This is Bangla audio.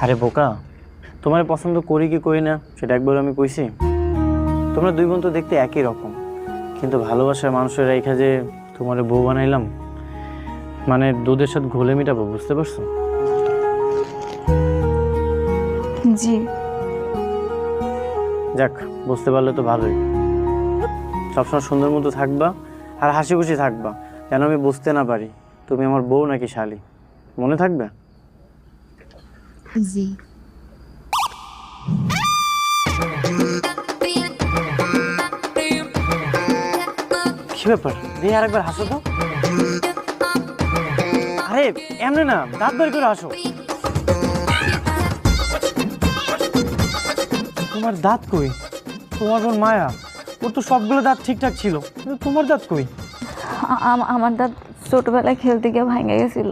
আরে বোকা, তোমার পছন্দ করি কি করি না সেটা একবার আমি কইছি। তোমরা দুই বোন তো দেখতে একই রকম, কিন্তু ভালোবাসার মানুষের রেখা যে তোমার বউ বানাইলাম, মানে দুধের সাথে ঘোলে মিটাবো, বুঝতে পারছো? জি। যাক, বুঝতে পারলে তো ভালোই। সবসময় সুন্দর মতো থাকবা আর হাসি খুশি থাকবা, যেন আমি বুঝতে না পারি তুমি আমার বউ নাকি শালি। মনে থাকবে? জি। কি ব্যাপার, দিয়ে আরেকবার হাসো তো। আরে এমনি না, দাঁত বের করে হাসো। তোমার দাঁত কই? তোমার বোন মায়া, ওর তো সবগুলো দাঁত ঠিকঠাক ছিল, কিন্তু তোমার দাঁত কই? আমার দাঁত ছোটবেলায় খেলতে গিয়ে ভাঙে গেছিল।